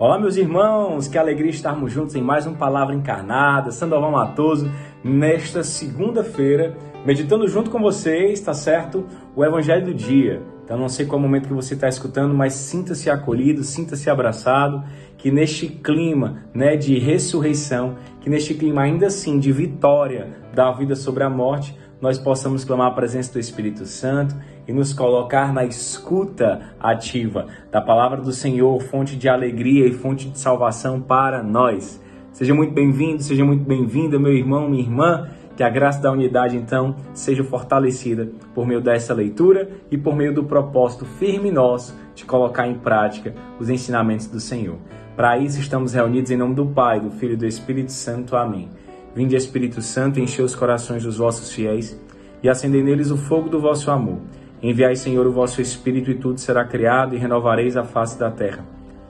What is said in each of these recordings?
Olá, meus irmãos, que alegria estarmos juntos em mais uma Palavra Encarnada. Sandoval Matoso, nesta segunda-feira, meditando junto com vocês, tá certo? O Evangelho do dia. Então, não sei qual momento que você está escutando, mas sinta-se acolhido, sinta-se abraçado, que neste clima, de ressurreição, que neste clima ainda assim de vitória da vida sobre a morte, nós possamos clamar a presença do Espírito Santo e nos colocar na escuta ativa da palavra do Senhor, fonte de alegria e fonte de salvação para nós. Seja muito bem-vindo, seja muito bem-vinda, meu irmão, minha irmã, que a graça da unidade, então, seja fortalecida por meio dessa leitura e por meio do propósito firme nosso de colocar em prática os ensinamentos do Senhor. Para isso, estamos reunidos em nome do Pai, do Filho e do Espírito Santo. Amém. Vinde, Espírito Santo, enchei os corações dos vossos fiéis e acendei neles o fogo do vosso amor. Enviai, Senhor, o vosso Espírito e tudo será criado e renovareis a face da terra.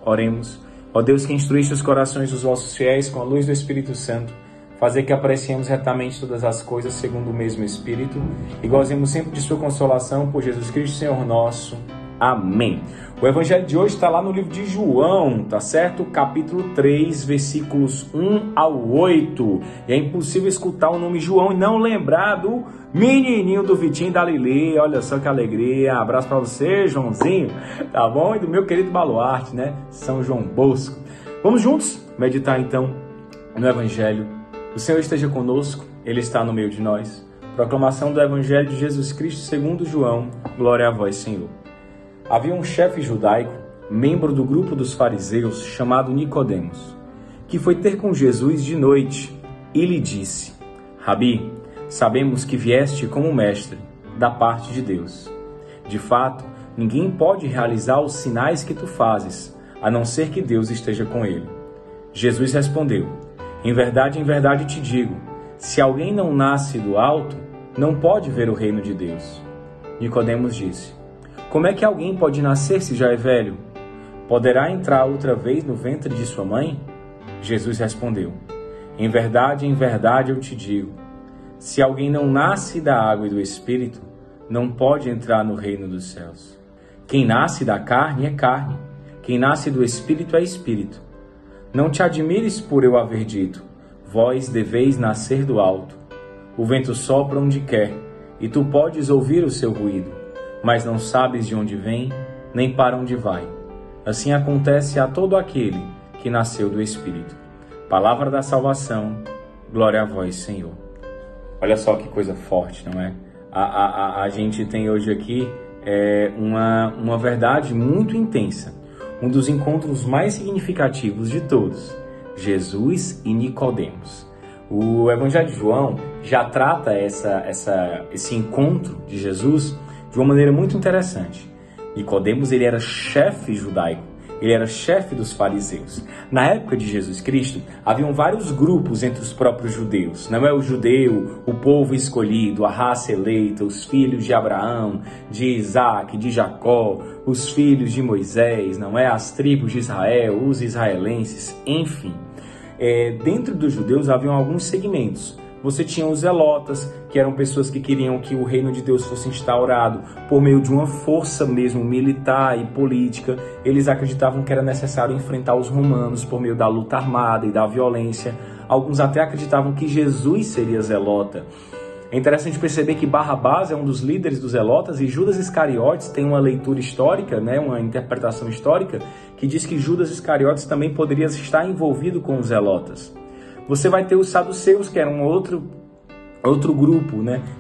Oremos. Ó Deus, que instruíste os corações dos vossos fiéis com a luz do Espírito Santo, fazer que apreciemos retamente todas as coisas segundo o mesmo Espírito e gozemos sempre de sua consolação por Jesus Cristo, Senhor nosso. Amém. O Evangelho de hoje está lá no livro de João, tá certo? Capítulo 3, versículos 1 ao 8. E é impossível escutar o nome João e não lembrar do menininho do Vitinho da Lili. Olha só que alegria. Abraço para você, Joãozinho, tá bom? E do meu querido baluarte, São João Bosco. Vamos juntos meditar então no Evangelho. O Senhor esteja conosco, Ele está no meio de nós. Proclamação do Evangelho de Jesus Cristo segundo João. Glória a vós, Senhor. Havia um chefe judaico, membro do grupo dos fariseus, chamado Nicodemos, que foi ter com Jesus de noite e lhe disse: Rabi, sabemos que vieste como mestre, da parte de Deus. De fato, ninguém pode realizar os sinais que tu fazes, a não ser que Deus esteja com ele. Jesus respondeu: em verdade te digo, se alguém não nasce do alto, não pode ver o reino de Deus. Nicodemos disse: como é que alguém pode nascer se já é velho? Poderá entrar outra vez no ventre de sua mãe? Jesus respondeu: em verdade eu te digo, se alguém não nasce da água e do Espírito, não pode entrar no reino dos céus. Quem nasce da carne é carne, quem nasce do Espírito é Espírito. Não te admires por eu haver dito, vós deveis nascer do alto. O vento sopra onde quer, e tu podes ouvir o seu ruído, mas não sabes de onde vem, nem para onde vai. Assim acontece a todo aquele que nasceu do Espírito. Palavra da salvação, glória a vós, Senhor. Olha só que coisa forte, não é? A gente tem hoje aqui uma verdade muito intensa. Um dos encontros mais significativos de todos, Jesus e Nicodemos. O Evangelho de João já trata esse encontro de Jesus de uma maneira muito interessante. Nicodemos, ele era chefe judaico, ele era chefe dos fariseus. Na época de Jesus Cristo, haviam vários grupos entre os próprios judeus. Não é o judeu, o povo escolhido, a raça eleita, os filhos de Abraão, de Isaac, de Jacó, os filhos de Moisés, não é? As tribos de Israel, os israelenses, enfim. Dentro dos judeus haviam alguns segmentos. Você tinha os zelotas, que eram pessoas que queriam que o reino de Deus fosse instaurado por meio de uma força mesmo militar e política. Eles acreditavam que era necessário enfrentar os romanos por meio da luta armada e da violência. Alguns até acreditavam que Jesus seria zelota. É interessante perceber que Barrabás é um dos líderes dos zelotas e Judas Iscariotes tem uma leitura histórica, uma interpretação histórica, que diz que Judas Iscariotes também poderia estar envolvido com os zelotas. Você vai ter os saduceus, que era um outro grupo,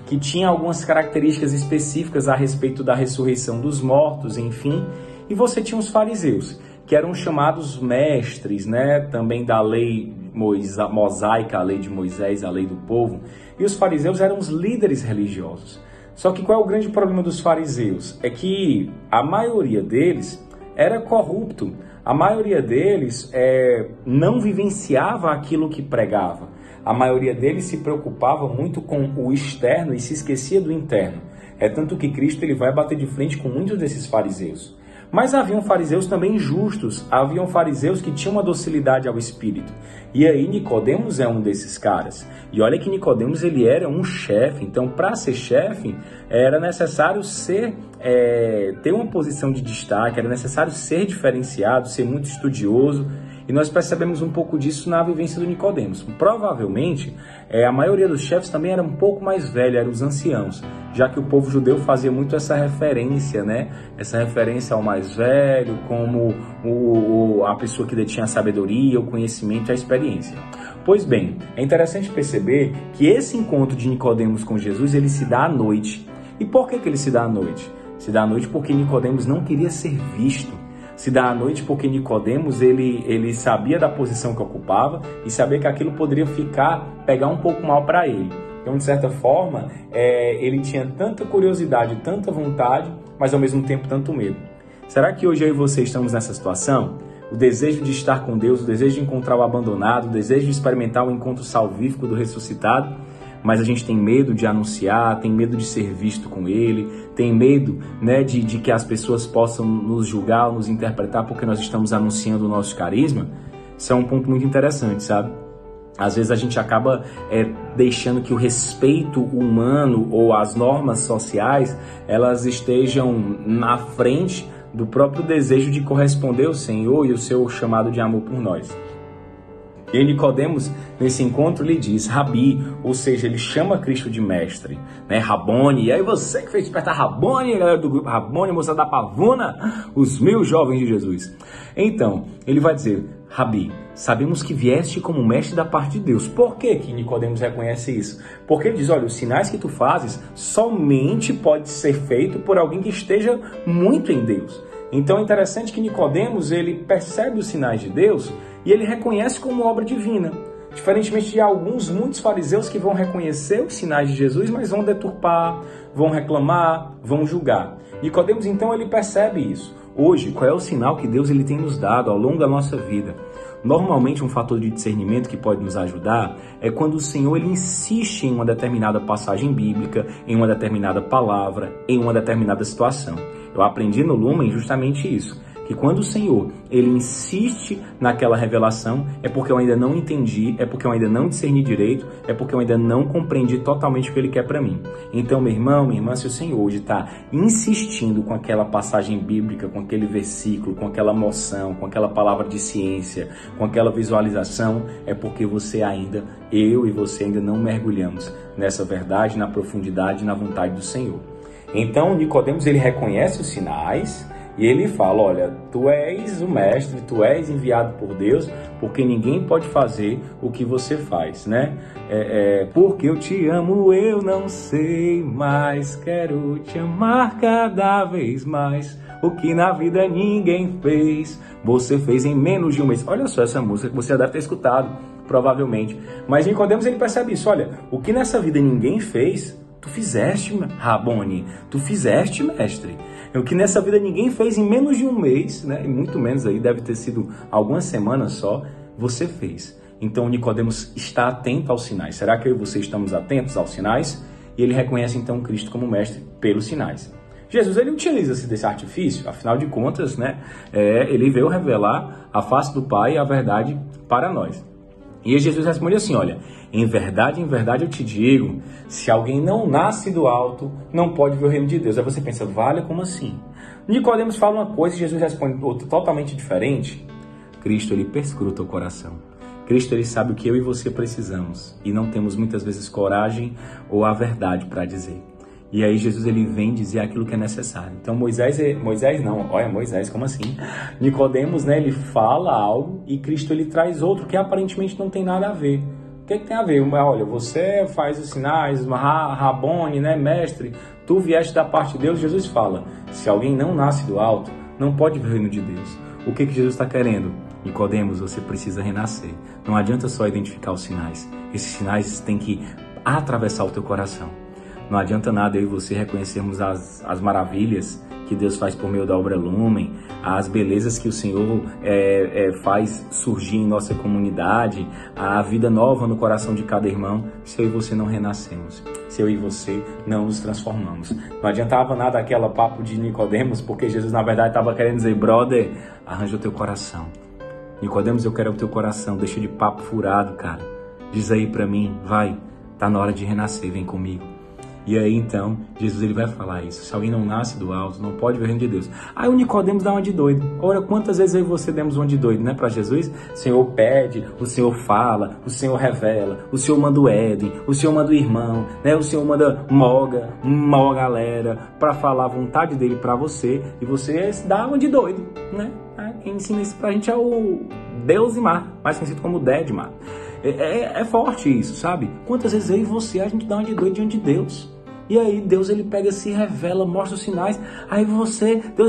que tinha algumas características específicas a respeito da ressurreição dos mortos, enfim. E você tinha os fariseus, que eram chamados mestres, também da lei mosaica, a lei de Moisés, a lei do povo. E os fariseus eram os líderes religiosos. Só que qual é o grande problema dos fariseus? É que a maioria deles era corrupto. A maioria deles não vivenciava aquilo que pregava. A maioria deles se preocupava muito com o externo e se esquecia do interno. É tanto que Cristo ele vai bater de frente com muitos desses fariseus. Mas haviam fariseus também justos, haviam fariseus que tinham uma docilidade ao Espírito. E aí Nicodemos é um desses caras. E olha que Nicodemos ele era um chefe, então para ser chefe era necessário ter uma posição de destaque, era necessário ser diferenciado, ser muito estudioso. E nós percebemos um pouco disso na vivência do Nicodemos. Provavelmente, a maioria dos chefes também era um pouco mais velha, eram os anciãos, já que o povo judeu fazia muito essa referência, né? Essa referência ao mais velho, como a pessoa que detinha a sabedoria, o conhecimento e a experiência. Pois bem, é interessante perceber que esse encontro de Nicodemos com Jesus, ele se dá à noite. E por que ele se dá à noite? Se dá à noite porque Nicodemos não queria ser visto. Se dá à noite porque Nicodemos ele sabia da posição que ocupava e sabia que aquilo poderia pegar um pouco mal para ele. Então, de certa forma, ele tinha tanta curiosidade, tanta vontade, mas ao mesmo tempo tanto medo. Será que hoje eu e você estamos nessa situação? O desejo de estar com Deus, o desejo de encontrar o abandonado, o desejo de experimentar o encontro salvífico do ressuscitado, mas a gente tem medo de anunciar, tem medo de ser visto com ele, tem medo, né, de que as pessoas possam nos julgar, nos interpretar porque nós estamos anunciando o nosso carisma. Isso é um ponto muito interessante, sabe? Às vezes a gente acaba deixando que o respeito humano ou as normas sociais, elas estejam na frente do próprio desejo de corresponder ao Senhor e o seu chamado de amor por nós. E Nicodemos, nesse encontro, lhe diz Rabi, ou seja, ele chama Cristo de mestre, né? Rabone, e aí você que fez despertar Rabone, galera do grupo Rabone, moça da Pavuna, os 1000 jovens de Jesus. Então, ele vai dizer, Rabi, sabemos que vieste como mestre da parte de Deus. Por que Nicodemos reconhece isso? Porque ele diz, olha, os sinais que tu fazes somente pode ser feito por alguém que esteja muito em Deus. Então é interessante que Nicodemos, ele percebe os sinais de Deus e ele reconhece como obra divina. Diferentemente de muitos fariseus que vão reconhecer os sinais de Jesus, mas vão deturpar, vão reclamar, vão julgar. Nicodemos, então, ele percebe isso. Hoje, qual é o sinal que Deus ele tem nos dado ao longo da nossa vida? Normalmente, um fator de discernimento que pode nos ajudar é quando o Senhor ele insiste em uma determinada passagem bíblica, em uma determinada palavra, em uma determinada situação. Eu aprendi no Lumen justamente isso, que quando o Senhor ele insiste naquela revelação, é porque eu ainda não entendi, é porque eu ainda não discerni direito, é porque eu ainda não compreendi totalmente o que Ele quer para mim. Então, meu irmão, minha irmã, se o Senhor hoje está insistindo com aquela passagem bíblica, com aquele versículo, com aquela moção, com aquela palavra de ciência, com aquela visualização, é porque eu e você ainda não mergulhamos nessa verdade, na profundidade, na vontade do Senhor. Então, Nicodemos, ele reconhece os sinais e ele fala, olha, tu és o mestre, tu és enviado por Deus, porque ninguém pode fazer o que você faz, né? Porque eu te amo, eu não sei mais, quero te amar cada vez mais. O que na vida ninguém fez, você fez em menos de um mês. Olha só essa música que você já deve ter escutado, provavelmente. Mas Nicodemos, ele percebe isso, olha, o que nessa vida ninguém fez, tu fizeste, Rabone, tu fizeste, mestre. O que nessa vida ninguém fez em menos de um mês, né? E muito menos aí, deve ter sido algumas semanas só, você fez. Então Nicodemos está atento aos sinais. Será que eu e você estamos atentos aos sinais? E ele reconhece então Cristo como mestre pelos sinais. Jesus, ele utiliza-se desse artifício, afinal de contas, né? Ele veio revelar a face do Pai e a verdade para nós. E Jesus responde assim, olha, em verdade eu te digo, se alguém não nasce do alto, não pode ver o reino de Deus. Aí você pensa, vale, como assim? Nicodemos fala uma coisa e Jesus responde outra totalmente diferente. Cristo, ele perscruta o coração. Cristo, ele sabe o que eu e você precisamos e não temos muitas vezes coragem ou a verdade para dizer. E aí Jesus, ele vem dizer aquilo que é necessário. Então Moisés, como assim? Nicodemos, né, ele fala algo e Cristo, ele traz outro que aparentemente não tem nada a ver. O que tem a ver? Olha, você faz os sinais, Rabone, né, mestre, tu vieste da parte de Deus. Jesus fala, se alguém não nasce do alto, não pode ver o reino de Deus. O que Jesus está querendo? Nicodemos, você precisa renascer. Não adianta só identificar os sinais. Esses sinais têm que atravessar o teu coração. Não adianta nada eu e você reconhecermos as maravilhas que Deus faz por meio da obra Lumen, as belezas que o Senhor faz surgir em nossa comunidade, a vida nova no coração de cada irmão, se eu e você não renascemos, se eu e você não nos transformamos. Não adiantava nada aquele papo de Nicodemos, porque Jesus na verdade estava querendo dizer, brother, arranja o teu coração. Nicodemos, eu quero o teu coração, deixa de papo furado, cara. Diz aí pra mim, vai, tá na hora de renascer, vem comigo. E aí então, Jesus ele vai falar isso. Se alguém não nasce do alto, não pode ver o reino de Deus. Aí o Nicodemos dá uma de doido. Ora, quantas vezes eu e você demos uma de doido, né, para Jesus? O Senhor pede, o Senhor fala, o Senhor revela, o Senhor manda o Éden, o Senhor manda o irmão, né? O Senhor manda uma galera para falar a vontade dele para você, e você dá uma de doido, né? Quem ensina isso pra gente é o Deusmar, mais conhecido como Dedmar. É forte isso, sabe? Quantas vezes eu e você, a gente dá uma de doido diante de Deus. E aí Deus ele pega, se revela, mostra os sinais. Aí Deus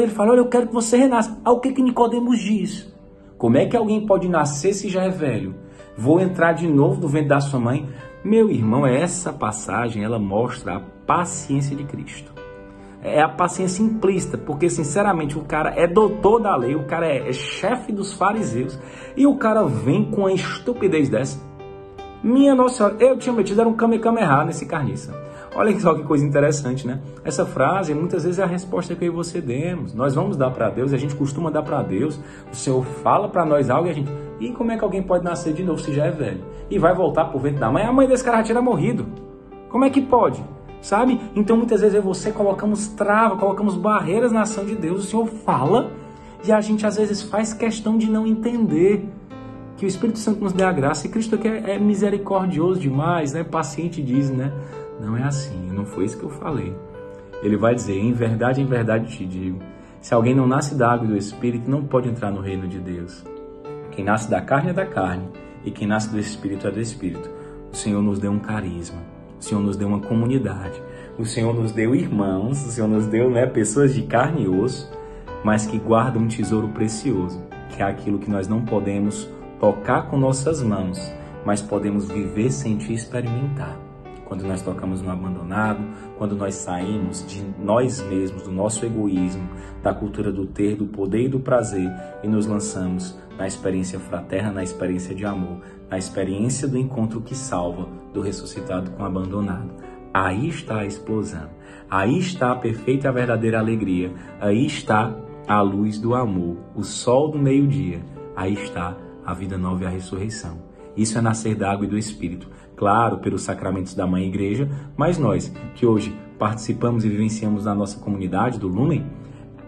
ele fala, olha, eu quero que você renasça. Aí o que Nicodemos diz? Como é que alguém pode nascer se já é velho? Vou entrar de novo no ventre da sua mãe? Meu irmão, essa passagem, ela mostra a paciência de Cristo. É a paciência implícita, porque sinceramente o cara é doutor da lei, o cara é chefe dos fariseus, e o cara vem com a estupidez dessa. Minha Nossa Senhora, eu tinha metido, era um kamehameha nesse carniça. Olha só que coisa interessante, né? Essa frase, muitas vezes, é a resposta que eu e você demos. Nós vamos dar para Deus, e a gente costuma dar para Deus. O Senhor fala para nós algo e a gente... E como é que alguém pode nascer de novo se já é velho? E vai voltar pro ventre da mãe? A mãe desse cara já tinha morrido. Como é que pode? Sabe? Então, muitas vezes, eu e você colocamos trava, colocamos barreiras na ação de Deus. O Senhor fala e a gente, às vezes, faz questão de não entender. Que o Espírito Santo nos dê a graça. E Cristo aqui é misericordioso demais, né? Paciente diz, né? Não é assim, não foi isso que eu falei. Ele vai dizer, em verdade te digo, se alguém não nasce da água e do Espírito, não pode entrar no reino de Deus. Quem nasce da carne é da carne, e quem nasce do Espírito é do Espírito. O Senhor nos deu um carisma, o Senhor nos deu uma comunidade, o Senhor nos deu irmãos, o Senhor nos deu, né, pessoas de carne e osso, mas que guardam um tesouro precioso, que é aquilo que nós não podemos tocar com nossas mãos, mas podemos viver, sentir e experimentar. Quando nós tocamos no abandonado, quando nós saímos de nós mesmos, do nosso egoísmo, da cultura do ter, do poder e do prazer, e nos lançamos na experiência fraterna, na experiência de amor, na experiência do encontro que salva, do ressuscitado com o abandonado. Aí está a explosão, aí está a perfeita e a verdadeira alegria, aí está a luz do amor, o sol do meio-dia, aí está a vida nova e a ressurreição. Isso é nascer da água e do Espírito, claro, pelos sacramentos da Mãe Igreja, mas nós, que hoje participamos e vivenciamos na nossa comunidade do Lumen,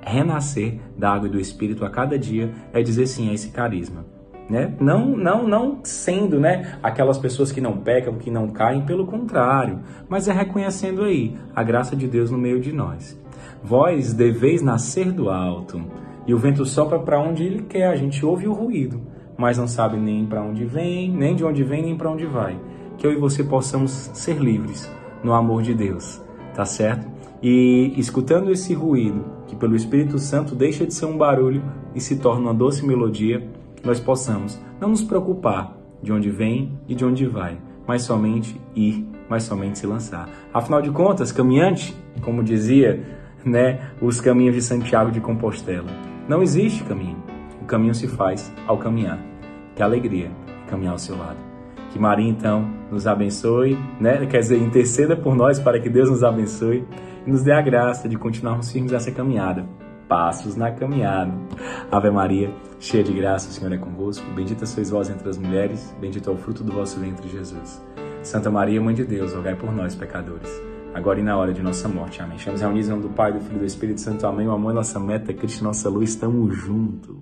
renascer da água e do Espírito a cada dia é dizer sim a esse carisma. Né? Não sendo, né, aquelas pessoas que não pecam, que não caem, pelo contrário, mas é reconhecendo aí a graça de Deus no meio de nós. Vós deveis nascer do alto, e o vento sopra para onde ele quer, a gente ouve o ruído, mas não sabe nem para onde vem, nem de onde vem, nem para onde vai. Que eu e você possamos ser livres no amor de Deus, tá certo? E escutando esse ruído, que pelo Espírito Santo deixa de ser um barulho e se torna uma doce melodia, nós possamos não nos preocupar de onde vem e de onde vai, mas somente ir, mas somente se lançar. Afinal de contas, caminhante, como dizia, né, os caminhos de Santiago de Compostela, não existe caminho. O caminho se faz ao caminhar. Que alegria caminhar ao seu lado. Que Maria, então, nos abençoe, né? Quer dizer, interceda por nós para que Deus nos abençoe e nos dê a graça de continuarmos firmes nessa caminhada. Passos na caminhada. Ave Maria, cheia de graça, o Senhor é convosco. Bendita sois vós entre as mulheres, bendito é o fruto do vosso ventre, Jesus. Santa Maria, Mãe de Deus, rogai por nós, pecadores, agora e na hora de nossa morte. Amém. Estamos reunidos em nome do Pai, do Filho e do Espírito Santo. Amém. O amor é nossa meta, Cristo nossa luz. Estamos juntos.